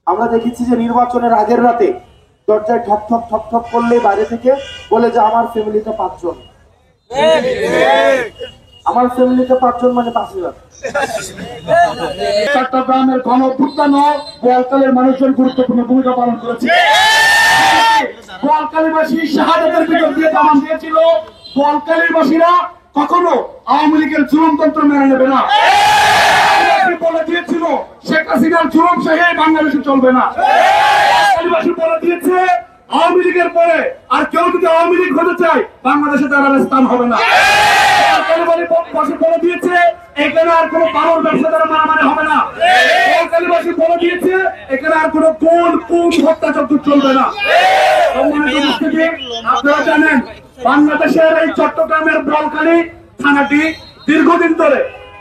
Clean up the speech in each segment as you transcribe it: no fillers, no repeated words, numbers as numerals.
আমরা দেখেছি যে নির্বাচনের আগের রাতে দরজায় ঠক ঠক ঠক ঠক করলে বাইরে থেকে বলে যে আমার ফ্যামিলিতে 5 জন, আমার ফ্যামিলিতে 5 জন মানে 5,000। চট্টগ্রামের গণ অভ্যুত্থান বোয়ালখালীর মানুষজন গুরুত্বপূর্ণ ভূমিকা পালন করেছে। বোয়ালখালীবাসী শাহাদাতের ভিতর দিয়ে দামান দিয়েছিল, বোয়ালখালীবাসীরা কখনো আওয়ামী লীগের জুলুমতন্ত্র মেনে নেবে না। বলে দিয়েছিল শেখ হাসিনার জুলুম সহে বাংলাদেশে চলবে না। বোয়ালখালীবাসী বলে দিয়েছে আওয়ামী লীগের পরে আর কেউ যদি আওয়ামী লীগ হতে চায় বাংলাদেশে তার স্থান হবে না। বলে দিয়েছে এখানে আর কোনো পাওয়ার ব্যবসাদার মারামারি হবে না। বোয়ালখালীবাসী বলে দিয়েছে এখানে আর কোনো কোন কোন হত্যাযজ্ঞ চলবে না। আপনারা জানেন বাংলাদেশের এই চট্টগ্রামের বোয়ালখালী থানাটি দীর্ঘদিন ধরে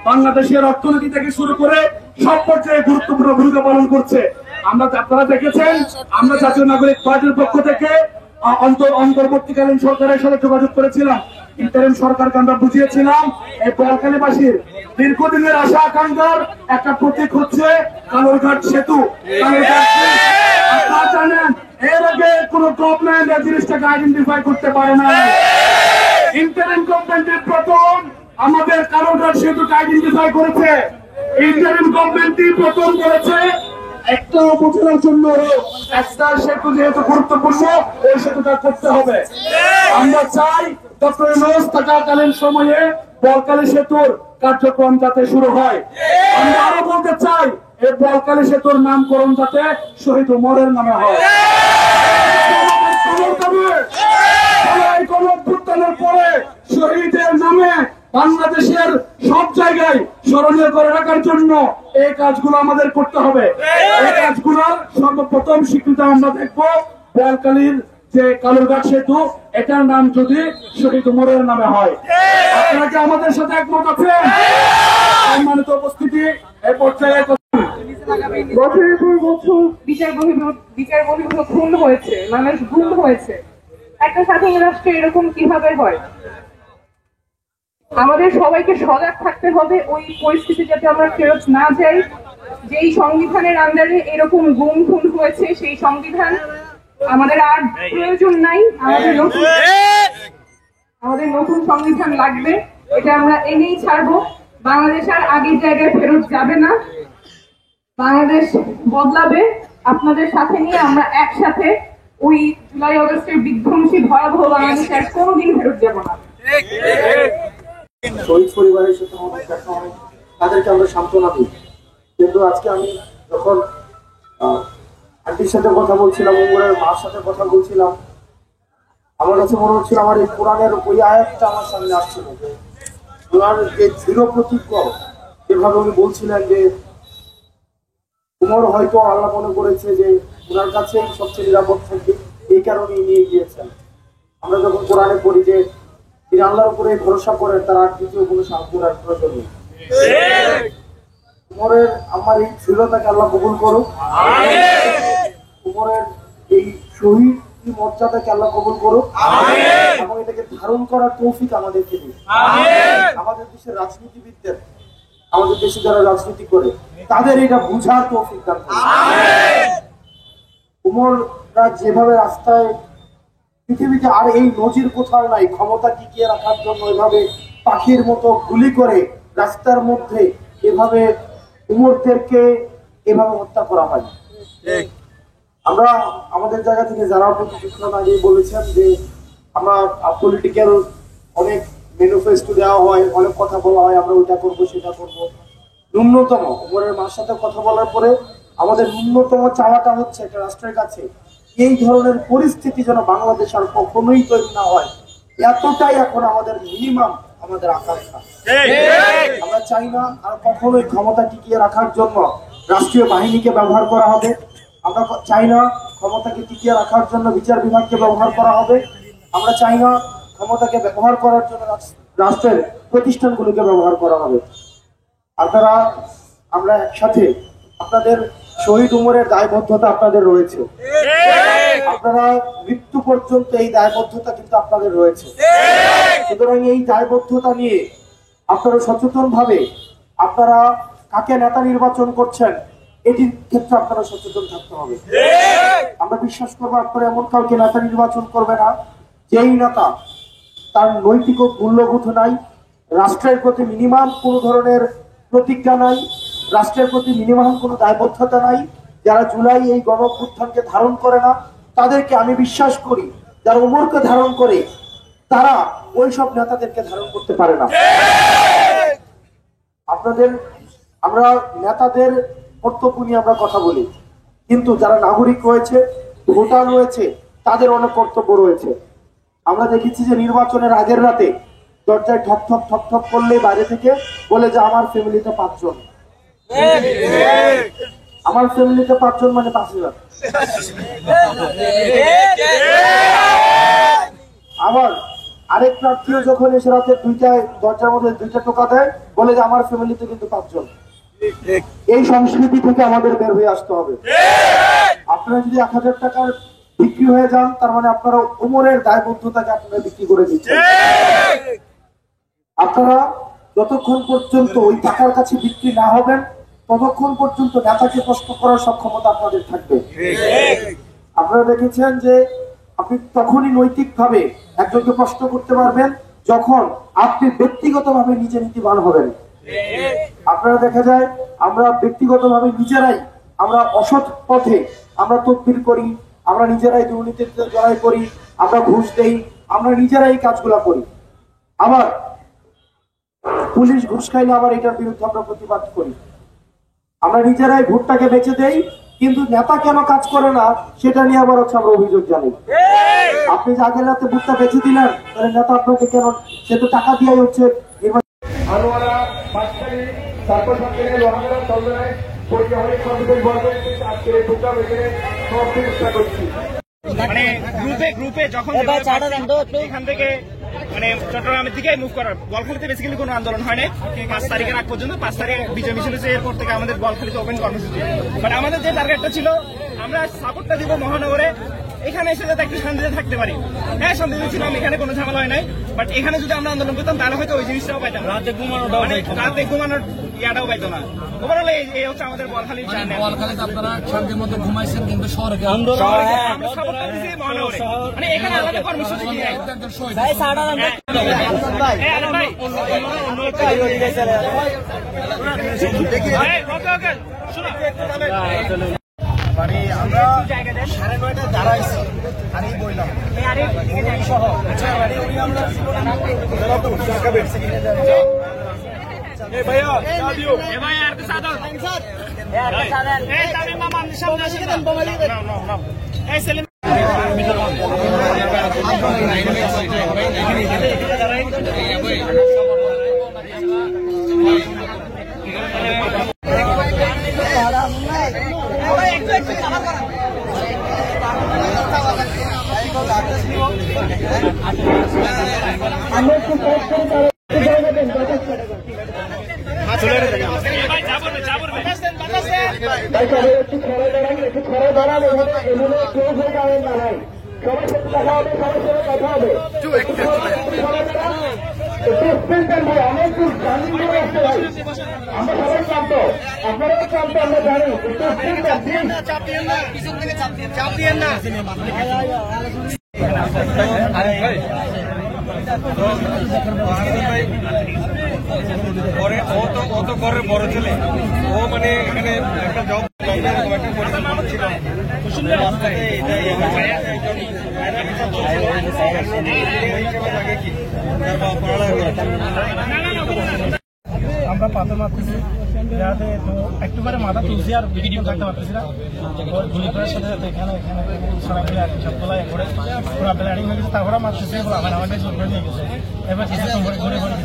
বাংলাদেশের অর্থনীতি থেকে শুরু করে সব পর্যায়ে গুরুত্বপূর্ণ ভূমিকা পালন করছে। আপনারা দেখেছেন আমরা জাতীয় নাগরিক পার্টির পক্ষ থেকে অন্তর্বর্তীকালীন সরকারের সাথে যোগাযোগ করেছিলাম। ইন্টারিম সরকারকে আমরা বুঝিয়েছিলাম এই বোয়ালখালীবাসীর দীর্ঘদিনের আশা আকাঙ্ক্ষার একটা প্রতীক হচ্ছে কালুরঘাট সেতু। আপনারা জানেন এর আগে কোন গভর্নমেন্ট এই জিনিসটাকে আইডেন্টিফাই করতে পারে না। ইন্টারিম গভর্নমেন্টের প্রথম আমাদের কালুরঘাট সেতুকে আইডেন্টিফাই করেছে। ইন্টারিম গভর্নমেন্টই প্রথম করেছে একটা উপজেলার জন্য একটা সেতু যেহেতু গুরুত্বপূর্ণ এই সেতুটা করতে হবে। আমরা চাই ডক্টর ইউনূস থাকাকালীন সময়ে বোয়ালখালী সেতুর কার্যক্রম যাতে শুরু হয়। আমরা আরো বলতে চাই এই বোয়ালখালী সেতুর নামকরণ যাতে শহীদ ওমরের নামে হয়। গণঅভ্যুত্থানের পরে শহীদের নামে বাংলাদেশের সব জায়গায় স্মরণীয় করে রাখার জন্য এই কাজগুলো আমাদের করতে হবে। এই কাজগুলোর সর্বপ্রথম স্বীকৃতি আমরা দেখবো বোয়ালখালীর যে কালুরঘাট সেতু এটার নাম যদি শহীদ ওমরের নামে হয়। আপনারা কি আমাদের সাথে একমত আছেন? সম্মানিত উপস্থিতি এই পর্যায়ে বছরের পর বছর বিচার বহির্ভূত খুন হয়েছে, মানুষ গুম হয়েছে। একটা স্বাধীন রাষ্ট্রে এরকম কিভাবে হয়? আমাদের সবাইকে সজাগ থাকতে হবে ওই পরিস্থিতি যাতে আমরা ফেরত না যাই। যেই সংবিধানের আন্ডারে এরকম গুম খুন হয়েছে সেই সংবিধান আমাদের আর প্রয়োজন নাই। আমাদের নতুন সংবিধান লাগবে, এটা আমরা এনেই ছাড়বো। বাংলাদেশ আর আগের জায়গায় ফেরত যাবে না, বাংলাদেশ বদলাবে। আপনাদের সাথে নিয়ে আমরা একসাথে ওই জুলাই আগস্টের বিধ্বংসী ভয়াবহ বাংলাদেশ আর কোনোদিন ফেরত যাব না। শহীদ পরিবারের সাথে আমাদের দেখা হয়, তাদেরকে আমরা সান্ত্বনা দিই। কিন্তু আজকে আমি যখন আন্টির সাথে কথা বলছিলাম, ওমরের মার সাথে কথা বলছিলাম, আমার কাছে মনে হচ্ছিল আমার এই কোরআনের ওই আয়াতটা আমার সামনে আসছিল যে ওনার যে দৃঢ় প্রতিজ্ঞ, যেভাবে উনি বলছিলেন যে ওমর হয়তো আল্লাহ মনে করেছে যে ওনার কাছে সবচেয়ে নিরাপদ থাকবে, এই কারণেই নিয়ে গিয়েছেন। আমরা যখন কোরআনে পড়ি যে তিনি আল্লাহর উপরে ভরসা করেন, তার আর দ্বিতীয় কোনো সাহায্যের প্রয়োজন নেই। উমরের আমার এই দৃঢ়তাকে আল্লাহ কবুল করুক। উমরের এই শহীদ মর্যাদাকে আল্লাহ কবুল করুক এবং এটাকে ধারণ করার তৌফিক আমাদেরকে দিন। আমাদের দেশের রাজনীতিবিদদের, আমাদের দেশে যারা রাজনীতি করে তাদের এটা বুঝার তৌফিক দান করুন। উমররা যেভাবে রাস্তায়, পৃথিবীতে আর এই নজির কোথাও নাই, ক্ষমতা টিকিয়ে রাখার জন্য এভাবে পাখির মতো গুলি করে রাস্তার মধ্যে এভাবে উমরদেরকে এভাবে হত্যা করা হয়। আমরা আমাদের জায়গা থেকে যারা কিছুক্ষণ আগে বলেছেন যে আমরা পলিটিক্যাল অনেক ম্যানিফেস্টো দেওয়া হয়, অনেক কথা বলা হয়, আমরা ওইটা করবো সেটা করবো। ন্যূনতম উমরের মার সাথে কথা বলার পরে আমাদের ন্যূনতম চাওয়াটা হচ্ছে একটা রাষ্ট্রের কাছে এই ধরনের পরিস্থিতি যেন বাংলাদেশ আর কখনোই তৈরি না হয়, এতটাই এখন আমাদের মিনিমাম আমাদের আকাঙ্ক্ষা। আমরা চাই না আর কখনোই ক্ষমতা টিকিয়ে রাখার জন্য রাষ্ট্রীয় বাহিনীকে ব্যবহার করা হবে। আমরা চাই না ক্ষমতাকে টিকিয়ে রাখার জন্য বিচার বিভাগকে ব্যবহার করা হবে। আমরা চাই না ক্ষমতাকে ব্যবহার করার জন্য রাষ্ট্রের প্রতিষ্ঠানগুলোকে ব্যবহার করা হবে। আপনারা আমরা একসাথে, আপনাদের শহীদ উমরের দায়বদ্ধতা আপনাদের রয়েছে, আপনারা মৃত্যু পর্যন্ত এই দায়বদ্ধতা কিন্তু আপনাদের রয়েছে। সুতরাং এই দায়বদ্ধতা নিয়ে আপনারা সচেতন ভাবে আপনারা কাকে নেতা নির্বাচন করছেন এটির ক্ষেত্রে আপনারা সচেতন থাকতে হবে। আমরা বিশ্বাস করবো আপনারা এমন কাউকে নেতা নির্বাচন করবে না যেই নেতা তার নৈতিক মূল্যবোধ নাই, রাষ্ট্রের প্রতি মিনিমাম কোনো ধরনের প্রতিজ্ঞা নাই, রাষ্ট্রের প্রতি মিনিমাম কোনো দায়বদ্ধতা নাই। যারা জুলাই এই গণঅভ্যুত্থানকে ধারণ করে না তাদেরকে আমি বিশ্বাস করি, যারা উমরকে ধারণ করে তারা ওই সব নেতাদেরকে ধারণ করতে পারে না। আমরা নেতাদের কর্তব্য নিয়ে আমরা কথা বলি, কিন্তু যারা নাগরিক রয়েছে, ভোটার রয়েছে, তাদের অনেক কর্তব্য রয়েছে। আমরা দেখেছি যে নির্বাচনের আগের রাতে দরজায় ঠক ঠক ঠক ঠক করলে বাইরে থেকে বলে যে আমার ফ্যামিলিতে 5 জন, আমার ফ্যামিলিতে 5 জন মানে 5,000। আবার আরেক প্রার্থীও যখন এসে রাতে দরজার মধ্যে 2টা টোকা দেয় বলে যে আমার ফ্যামিলিতে কিন্তু 5 জন। এই সংস্কৃতি থেকে আমাদের বের হয়ে আসতে হবে। আপনারা যদি 1000 টাকার বিক্রি হয়ে যান তার মানে আপনারা উমরের দায়বদ্ধতাকে আপনারা বিক্রি করে দিচ্ছেন। আপনারা যতক্ষণ পর্যন্ত ওই টাকার কাছে বিক্রি না হবেন ততক্ষণ পর্যন্ত নেতাকে প্রশ্ন করার সক্ষমতা আপনাদের থাকবে। আপনারা দেখেছেন যে আপনি তখনই নৈতিকভাবে একজনকে প্রশ্ন করতে পারবেন যখন আপনি ব্যক্তিগতভাবে নিজে নীতিবান হবেন। আপনারা দেখা যায় আমরা ব্যক্তিগতভাবে নিজেরাই আমরা অসৎ পথে আমরা তদবির করি, আমরা নিজেরাই দুর্নীতিতে জড়াই করি, আমরা ঘুষ দেই, আমরা নিজেরাই কাজগুলা করি। আবার পুলিশ ঘুষ খাইলে আবার এটার বিরুদ্ধে আমরা প্রতিবাদ করি। আমরা নিজেরাই ভোটটাকে বেঁচে দেই, কিন্তু নেতা কেন কাজ করে না সেটা নিয়ে আবার হচ্ছে আমরা অভিযোগ জানি। আপনি যে আগের রাতে ভোটটা বেঁচে দিলেন তাহলে নেতা আপনাকে কেন, সে তো টাকা দিয়ে হচ্ছে মানে গ্রুপে যখন এখান থেকে মানে চট্টগ্রামের দিকে মুভ করার, বলখালিতে বেসিক্যালি কোনো আন্দোলন হয় নাই 5 তারিখের আগ পর্যন্ত। 5 তারিখে বিজয় মিছিল হয়েছে, এরপর থেকে আমাদের বলখালিতে ওপেন কর্মসূচি। বাট আমাদের যে টার্গেটটা ছিল আমরা সাপোর্টটা দিব মহানগরে, এখানে এসে যাতে একটু শান্তিতে থাকতে পারি। হ্যাঁ শান্তিতে ছিলাম, এখানে কোনো ঝামেলা হয় নাই। বাট এখানে যদি আমরা আন্দোলন করতাম তাহলে হয়তো ওই জিনিসটাও পাইতাম, রাতে ঘুমানোর ইয়াটাও পাইতো না। ওভারঅল এই হচ্ছে আমাদের বলখালির জার্নি। বলখালিতে আপনারা শান্তির মধ্যে ঘুমাইছেন, কিন্তু শহরে সাপোর্টটা দিয়েছি মহানগরে, মানে এখানে আলাদা কর্মসূচি দিয়ে মানে আমরা 9:30 দাঁড়াইছি আর এই বললাম সহ উনি আমরা পরে ও তো করে বড় ছেলে, ও মানে এখানে একটা জব ছিল। আমরা পাথর মারতেছি যাতে তো একটু করে মাথা তুলছি আর ভিডিও থাকতে পারতেছি না। গুলি করার সাথে সাথে এখানে সরাসরি আর সবগুলো করে পুরো প্ল্যানিং হয়ে গেছে, তারপরে মারতেছে আমাদের জোর করে নিয়ে গেছে। এবার কিছু ঘুরে ঘুরে ঘুরে